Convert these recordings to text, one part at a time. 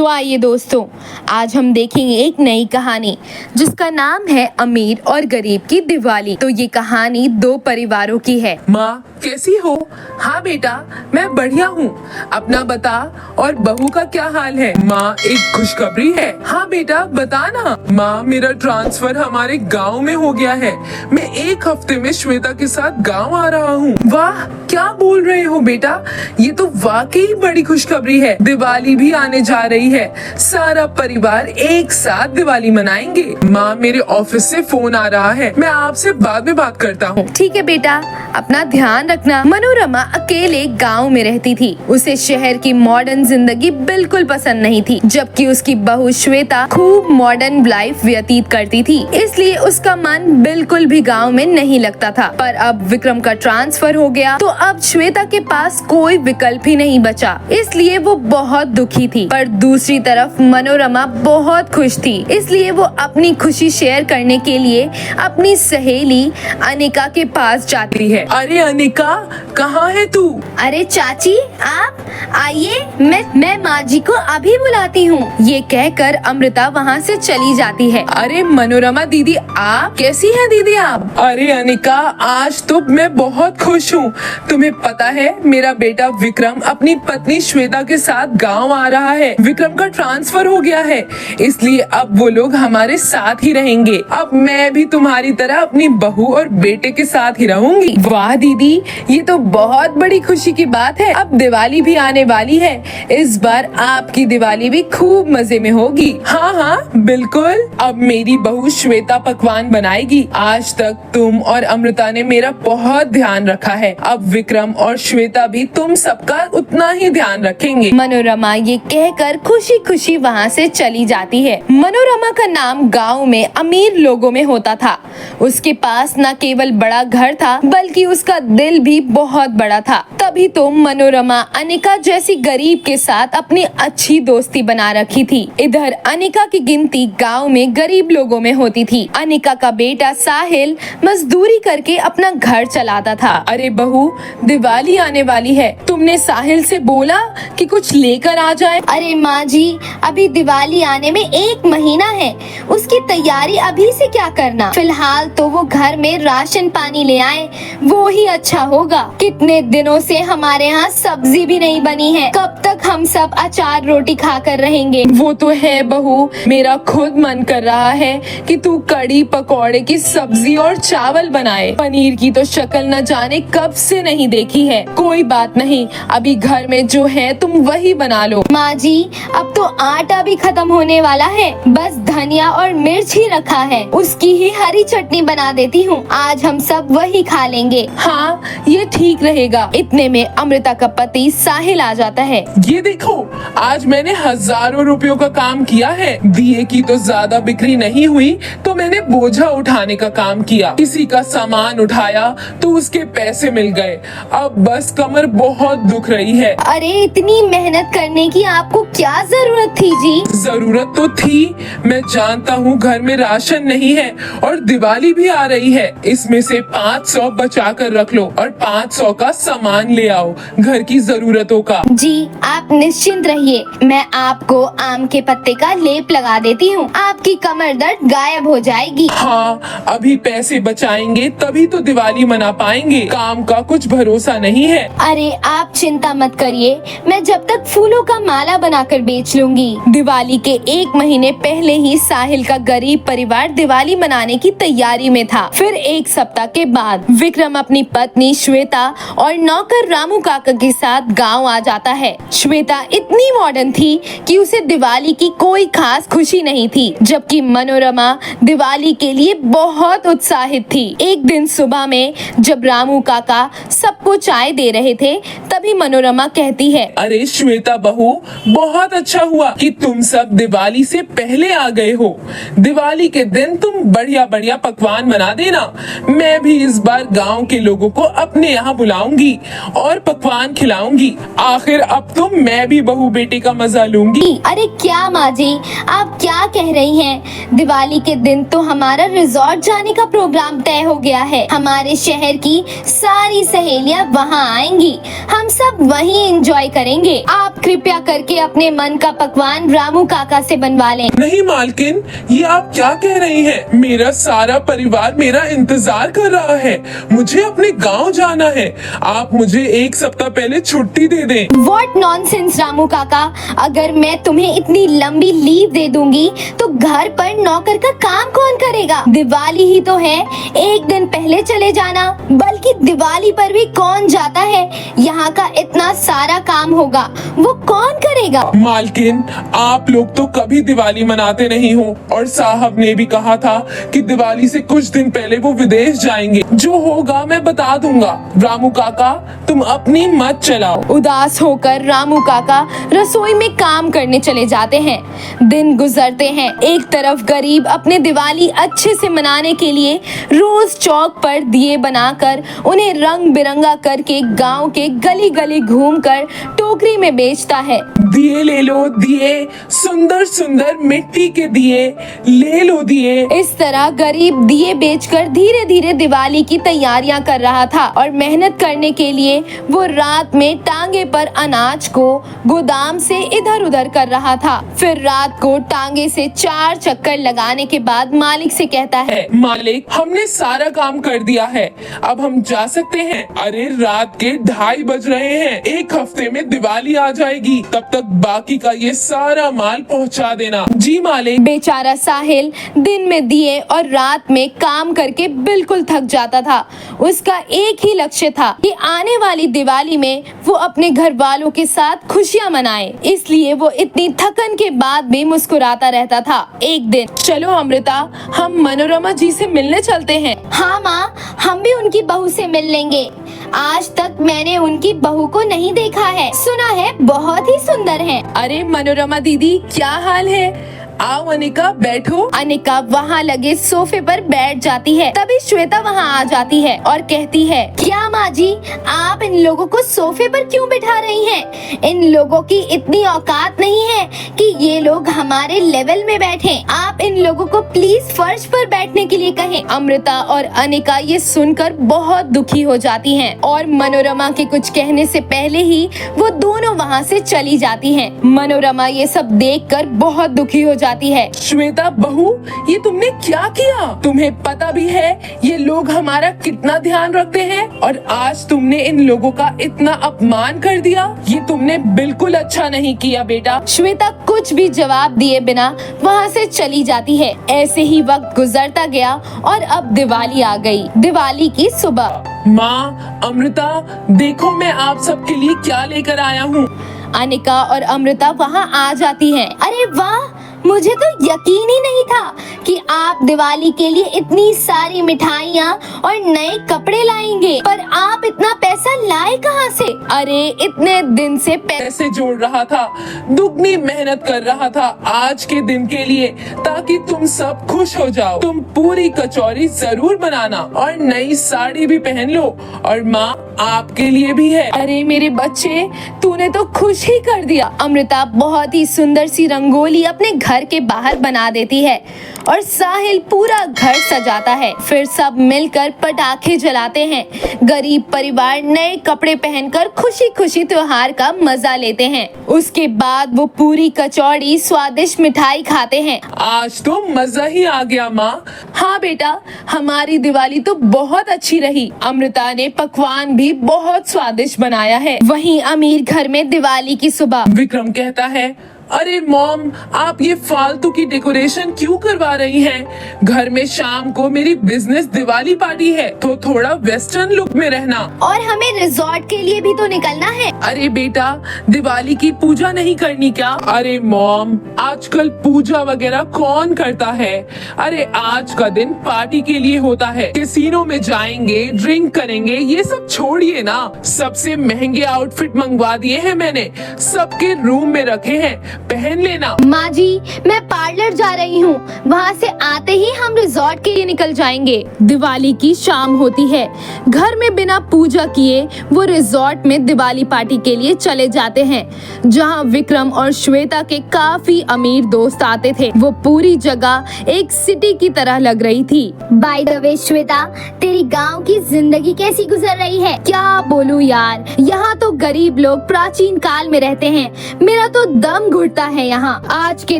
तो आइए दोस्तों, आज हम देखेंगे एक नई कहानी जिसका नाम है अमीर और गरीब की दिवाली। तो ये कहानी दो परिवारों की है। माँ कैसी हो? हाँ बेटा, मैं बढ़िया हूँ। अपना बता, और बहू का क्या हाल है? माँ एक खुशखबरी है। हाँ बेटा बता ना। माँ मेरा ट्रांसफर हमारे गांव में हो गया है। मैं एक हफ्ते में श्वेता के साथ गांव आ रहा हूँ। वाह, क्या बोल रहे हो बेटा? ये तो वाकई बड़ी खुशखबरी है। दिवाली भी आने जा रही है, सारा परिवार एक साथ दिवाली मनाएंगे। माँ मेरे ऑफिस से फोन आ रहा है, मैं आपसे बाद में बात करता हूँ। ठीक है बेटा, अपना ध्यान रखना। मनोरमा अकेले गांव में रहती थी। उसे शहर की मॉडर्न जिंदगी बिल्कुल पसंद नहीं थी, जबकि उसकी बहू श्वेता खूब मॉडर्न लाइफ व्यतीत करती थी, इसलिए उसका मन बिल्कुल भी गांव में नहीं लगता था। पर अब विक्रम का ट्रांसफर हो गया तो अब श्वेता के पास कोई विकल्प ही नहीं बचा, इसलिए वो बहुत दुखी थी। पर दूसरी तरफ मनोरमा बहुत खुश थी, इसलिए वो अपनी खुशी शेयर करने के लिए अपनी सहेली अनिका के पास जाती है। अरे अनिका, कहाँ है तू? अरे चाची, आप आइए, मैं माँ जी को अभी बुलाती हूँ। ये कहकर अमृता वहाँ से चली जाती है। अरे मनोरमा दीदी, आप कैसी हैं दीदी आप? अरे अनिका, आज तो मैं बहुत खुश हूँ। तुम्हें पता है, मेरा बेटा विक्रम अपनी पत्नी श्वेता के साथ गांव आ रहा है। विक्रम का ट्रांसफर हो गया है, इसलिए अब वो लोग हमारे साथ ही रहेंगे। अब मैं भी तुम्हारी तरह अपनी बहू और बेटे के साथ ही रहूंगी। वाह दीदी, ये तो बहुत बड़ी खुशी की बात है। अब दिवाली भी आने वाली है, इस बार आपकी दिवाली भी खूब मजे में होगी। हाँ हाँ बिल्कुल, अब मेरी बहू श्वेता पकवान बनाएगी। आज तक तुम और अमृता ने मेरा बहुत ध्यान रखा है, अब विक्रम और श्वेता भी तुम सबका उतना ही ध्यान रखेंगे। मनोरमा ये कहकर खुशी खुशी वहाँ से चली जाती है। मनोरमा का नाम गांव में अमीर लोगों में होता था। उसके पास न केवल बड़ा घर था, बल्कि उसका दिल भी बहुत बड़ा था। तभी तो मनोरमा अनिका जैसी गरीब के साथ अपनी अच्छी दोस्ती बना रखी थी। इधर अनिका की गिनती गांव में गरीब लोगों में होती थी। अनिका का बेटा साहिल मजदूरी करके अपना घर चलाता था। अरे बहू, दिवाली आने वाली है, तुमने साहिल से बोला कि कुछ लेकर आ जाए? अरे माँ जी, अभी दिवाली आने में 1 महीना है, उसकी तैयारी अभी से क्या करना। फिलहाल तो वो घर में राशन पानी ले आए, वो ही अच्छा होगा। कितने दिनों से हमारे यहाँ सब्जी भी नहीं बनी है, कब तक हम सब अचार रोटी खाकर रहेंगे। वो तो है बहू, मेरा खुद मन कर रहा है कि तू कड़ी पकौड़े की सब्जी और चावल बनाए। पनीर की तो शक्ल न जाने कब से नहीं देखी है। कोई बात नहीं, अभी घर में जो है तुम वही बना लो। माँ जी, अब तो आटा भी खत्म होने वाला है, बस धनिया और मिर्च ही रखा है, उसकी ही हरी चटनी बना देती हूँ, आज हम सब वही खा लेंगे। हाँ, ये ठीक रहेगा। इतने में अमृता का पति साहिल आ जाता है। ये देखो, आज मैंने हजारों रुपयों का काम किया है। दिए की तो ज्यादा बिक्री नहीं हुई, तो मैंने बोझा उठाने का काम किया। किसी का सामान उठाया तो उसके पैसे मिल गए। अब बस कमर बहुत दुख रही है। अरे इतनी मेहनत करने की आपको क्या जरूरत थी जी? जरूरत तो थी, मैं जानता हूँ घर में राशन नहीं है और दिवाली भी आ रही है। इसमें से 500 बचा कर रख लो और 500 का सामान ले आओ घर की जरूरतों का। जी आप निश्चिंत रहिए, मैं आपको आम के पत्ते का लेप लगा देती हूँ, आपकी कमर दर्द गायब हो जाएगी। हाँ, अभी पैसे बचाएंगे तभी तो दिवाली मना पाएंगे, काम का कुछ भरोसा नहीं है। अरे आप चिंता मत करिए, मैं जब तक फूलों का माला बनाकर बेच लूंगी। दिवाली के 1 महीने पहले ही साहिल का गरीब परिवार दिवाली मनाने की तैयारी में था। फिर 1 सप्ताह के बाद विक्रम अपनी पत्नी श्वेता और नौकर रामू काका के साथ गांव आ जाता है। श्वेता इतनी मॉडर्न थी कि उसे दिवाली की कोई खास खुशी नहीं थी, जबकि मनोरमा दिवाली के लिए बहुत उत्साहित थी। एक दिन सुबह में जब रामू काका सबको चाय दे रहे थे, तभी मनोरमा कहती है, अरे श्वेता बहू, बहुत अच्छा हुआ कि तुम सब दिवाली से पहले आ गए हो। दिवाली के दिन तुम बढ़िया बढ़िया पकवान बना देना। मैं भी इस बार गांव के लोगों को अपने यहाँ बुलाऊंगी और पकवान खिलाऊंगी। आखिर अब तो मैं भी बहू बेटे का मजा लूंगी। अरे क्या माँ जी, आप क्या कह रही हैं? दिवाली के दिन तो हमारा रिजॉर्ट जाने का प्रोग्राम तय हो गया है। हमारे शहर की सारी सहेलियाँ वहाँ आएंगी, हम सब वहीं एंजॉय करेंगे। आप कृपया करके अपने मन का पकवान रामू काका से बनवा लें। नहीं मालकिन, ये आप क्या कह रही हैं? मेरा सारा परिवार मेरा इंतजार कर रहा है। मुझे अपने गांव जाना है। आप मुझे एक सप्ताह पहले छुट्टी दे दें। What nonsense रामू काका, अगर मैं तुम्हें इतनी लंबी लीव दे दूंगी तो घर पर नौकर का काम कौन करेगा? दिवाली ही तो है, एक दिन पहले चले जाना। बल्कि दिवाली पर भी कौन जाता है? यहाँ का इतना सारा काम होगा, वो कौन करेगा? मालकिन, आप लोग तो कभी दिवाली मनाते नहीं हो और साहब ने भी कहा था कि दिवाली से कुछ दिन पहले वो विदेश जाएंगे। जो होगा मैं बता दूंगा। रामू काका, तुम अपनी मत चलाओ। उदास होकर रामू काका रसोई में काम करने चले जाते हैं। दिन गुजरते हैं। एक तरफ गरीब अपने दिवाली अच्छे से मनाने के लिए रोज चौक पर दिए बनाकर उन्हें रंग बिरंगा करके गांव के गली गली घूमकर टोकरी में बेचता है। दिए ले लो दिए, सुंदर सुंदर मिट्टी के दिए, ले लो दिए। इस तरह गरीब दिए बेचकर धीरे धीरे दिवाली की तैयारियां कर रहा था और मेहनत करने के लिए वो रात में टांगे पर अनाज को गोदाम से इधर उधर कर रहा था। फिर रात को टांगे से 4 चक्कर लगाने के बाद मालिक से कहता है, मालिक, हमने सारा काम कर दिया है, अब हम जा सकते हैं। अरे रात के 2:30 बज रहे हैं। एक हफ्ते में दिवाली आ जाएगी, तब तक बाकी का ये सारा माल पहुंचा देना। जी मालिक। बेचारा साहिल दिन में दिए और रात में काम करके बिल्कुल थक जाता था। उसका एक ही लक्ष्य था कि आने वाली दिवाली में वो अपने घर वालों के साथ खुशियां मनाए। इसलिए वो इतनी थकन के बाद भी मुस्कुराता रहता था। एक दिन, चलो अमृता, हम मनोरमा जी से मिलने चलते हैं। हाँ माँ, हम भी उनकी बहू से मिल लेंगे। आज तक मैंने उनकी बहू को नहीं देखा है। सुना है बहुत ही सुंदर है। अरे मनोरमा दीदी, क्या हाल है? आओ अनिका, बैठो। अनिका वहाँ लगे सोफे पर बैठ जाती है। तभी श्वेता वहाँ आ जाती है और कहती है, क्या माँ जी, आप इन लोगों को सोफे पर क्यों बिठा रही हैं? इन लोगों की इतनी औकात नहीं है कि ये लोग हमारे लेवल में बैठें। आप इन लोगों को प्लीज फर्श पर बैठने के लिए कहें। अमृता और अनिका ये सुनकर बहुत दुखी हो जाती हैं और मनोरमा के कुछ कहने से पहले ही वो दोनों वहाँ से चली जाती हैं। मनोरमा ये सब देखकर बहुत दुखी हो जाती है। श्वेता बहू, ये तुमने क्या किया? तुम्हें पता भी है ये लोग हमारा कितना ध्यान रखते हैं और आज तुमने इन लोगों का इतना अपमान कर दिया। ये तुमने बिल्कुल अच्छा नहीं किया बेटा। श्वेता कुछ भी जवाब दिए बिना वहाँ से चली जाती है। ऐसे ही वक्त गुजरता गया और अब दिवाली आ गई। दिवाली की सुबह। माँ, अमृता, देखो मैं आप सबके लिए क्या लेकर आया हूँ। अनिका और अमृता वहाँ आ जाती हैं। अरे वाह, मुझे तो यकीन ही नहीं था कि आप दिवाली के लिए इतनी सारी मिठाइयाँ और नए कपड़े लाएंगे। पर आप इतना पैसा लाए कहाँ से? अरे इतने दिन से पैसे जोड़ रहा था, दुगनी मेहनत कर रहा था आज के दिन के लिए, ताकि तुम सब खुश हो जाओ। तुम पूरी कचौरी जरूर बनाना और नई साड़ी भी पहन लो। और माँ, आपके लिए भी है। अरे मेरे बच्चे, तूने तो खुश ही कर दिया। अमृता बहुत ही सुंदर सी रंगोली अपने घर के बाहर बना देती है और साहिल पूरा घर सजाता है। फिर सब मिलकर पटाखे जलाते हैं। गरीब परिवार नए कपड़े पहनकर खुशी खुशी त्योहार का मजा लेते हैं। उसके बाद वो पूरी कचौड़ी स्वादिष्ट मिठाई खाते हैं। आज तो मजा ही आ गया माँ। हाँ बेटा, हमारी दिवाली तो बहुत अच्छी रही। अमृता ने पकवान भी बहुत स्वादिष्ट बनाया है। वहीं अमीर घर में दिवाली की सुबह। विक्रम कहता है, अरे मॉम, आप ये फालतू की डेकोरेशन क्यों करवा रही हैं? घर में शाम को मेरी बिजनेस दिवाली पार्टी है, तो थोड़ा वेस्टर्न लुक में रहना। और हमें रिजॉर्ट के लिए भी तो निकलना है। अरे बेटा, दिवाली की पूजा नहीं करनी क्या? अरे मॉम, आजकल पूजा वगैरह कौन करता है? अरे आज का दिन पार्टी के लिए होता है। कैसीनो में जाएंगे, ड्रिंक करेंगे, ये सब छोड़िए ना। सबसे महंगे आउटफिट मंगवा दिए हैं मैंने, सबके रूम में रखे हैं। पहन लेना। माँ जी, मैं पार्लर जा रही हूँ, वहाँ से आते ही हम रिजॉर्ट के लिए निकल जाएंगे। दिवाली की शाम होती है। घर में बिना पूजा किए वो रिजॉर्ट में दिवाली पार्टी के लिए चले जाते हैं, जहां विक्रम और श्वेता के काफी अमीर दोस्त आते थे। वो पूरी जगह एक सिटी की तरह लग रही थी। बाय द वे श्वेता, तेरी गांव की जिंदगी कैसी गुजर रही है? क्या बोलूं यार, यहाँ तो गरीब लोग प्राचीन काल में रहते हैं। मेरा तो दम घुटता है यहाँ। आज के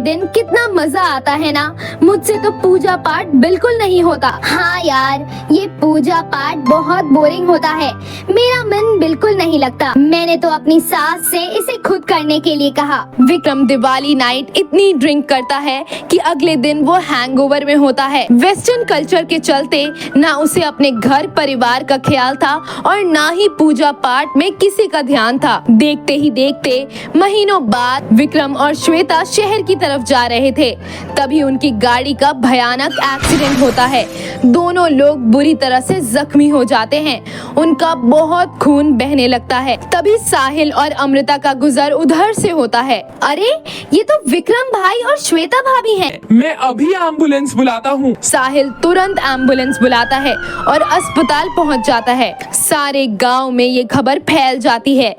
दिन कितना मजा आता है ना। मुझसे तो पूजा पाठ बिल्कुल नहीं होता। हाँ यार, ये पूजा पाठ बहुत बोरिंग होता है। मेरा मन बिल्कुल नहीं लगता। मैंने तो अपनी सास से इसे खुद करने के लिए कहा। विक्रम दिवाली नाइट इतनी ड्रिंक करता है कि अगले दिन वो हैंगओवर में होता है। वेस्टर्न कल्चर के चलते ना उसे अपने घर परिवार का ख्याल था और ना ही पूजा पाठ में किसी का ध्यान था। देखते ही देखते महीनों बाद विक्रम और श्वेता शहर की तरफ जा रहे थे, तभी उनकी गाड़ी का भयानक एक्सीडेंट होता है। दोनों लोग बुरी तरह से जख्मी हो जाते हैं। उनका बहुत खून बहने लगता है। तभी साहिल और अमृता का गुजर उधर से होता है। अरे, ये तो विक्रम भाई और श्वेता भाभी हैं। मैं अभी एम्बुलेंस बुलाता हूँ। साहिल तुरंत एम्बुलेंस बुलाता है और अस्पताल पहुंच जाता है। सारे गांव में ये खबर फैल जाती है।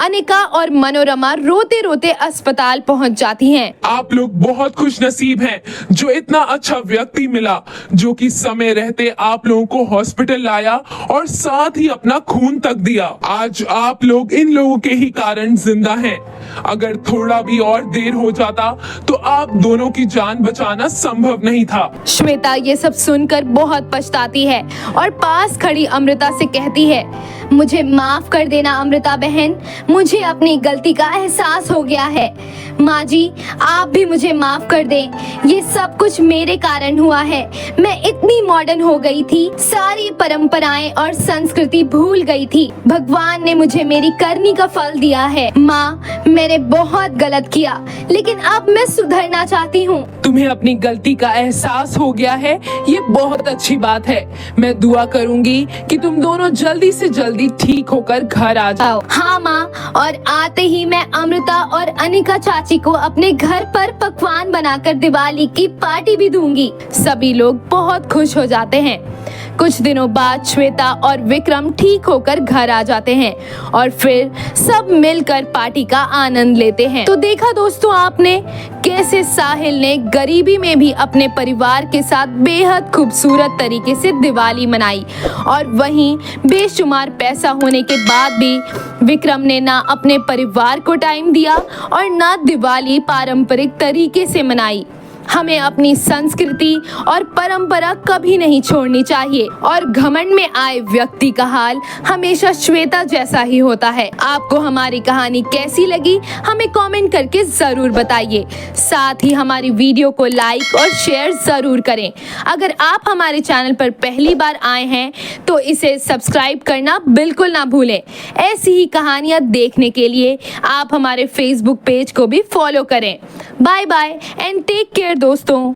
अनिका और मनोरमा रोते रोते अस्पताल पहुंच जाती हैं। आप लोग बहुत खुश नसीब हैं जो इतना अच्छा व्यक्ति मिला, जो कि समय रहते आप लोगों को हॉस्पिटल लाया और साथ ही अपना खून तक दिया। आज आप लोग इन लोगों के ही कारण जिंदा हैं। अगर थोड़ा भी और देर हो जाता तो आप दोनों की जान बचाना संभव नहीं था। श्वेता ये सब सुनकर बहुत पछताती है और पास खड़ी अमृता से कहती है, मुझे माफ कर देना अमृता बहन, मुझे अपनी गलती का एहसास हो गया है। माँ जी, आप भी मुझे माफ कर दें। ये सब कुछ मेरे कारण हुआ है। मैं इतनी मॉडर्न हो गई थी, सारी परंपराएं और संस्कृति भूल गई थी। भगवान ने मुझे मेरी करनी का फल दिया है। माँ, मैंने बहुत गलत किया, लेकिन अब मैं सुधरना चाहती हूँ। तुम्हें अपनी गलती का एहसास हो गया है, ये बहुत अच्छी बात है। मैं दुआ करूंगी कि तुम दोनों जल्दी से जल्दी ठीक होकर घर आ जाओ। हाँ माँ, और आते ही मैं अमृता और अनिका चाची को अपने घर पर पकवान बनाकर दिवाली की पार्टी भी दूंगी। सभी लोग बहुत खुश हो जाते हैं। कुछ दिनों बाद श्वेता और विक्रम ठीक होकर घर आ जाते हैं और फिर सब मिलकर पार्टी का आनंद लेते हैं। तो देखा दोस्तों आपने कैसे साहिल ने गरीबी में भी अपने परिवार के साथ बेहद खूबसूरत तरीके से दिवाली मनाई, और वहीं बेशुमार पैसा होने के बाद भी विक्रम ने ना अपने परिवार को टाइम दिया और ना दिवाली पारंपरिक तरीके से मनाई। हमें अपनी संस्कृति और परंपरा कभी नहीं छोड़नी चाहिए, और घमंड में आए व्यक्ति का हाल हमेशा श्वेता जैसा ही होता है। आपको हमारी कहानी कैसी लगी हमें कमेंट करके जरूर बताइए। साथ ही हमारी वीडियो को लाइक और शेयर जरूर करें। अगर आप हमारे चैनल पर पहली बार आए हैं तो इसे सब्सक्राइब करना बिल्कुल ना भूलें। ऐसी ही कहानियां देखने के लिए आप हमारे फेसबुक पेज को भी फॉलो करें। Bye bye and take care दोस्तों।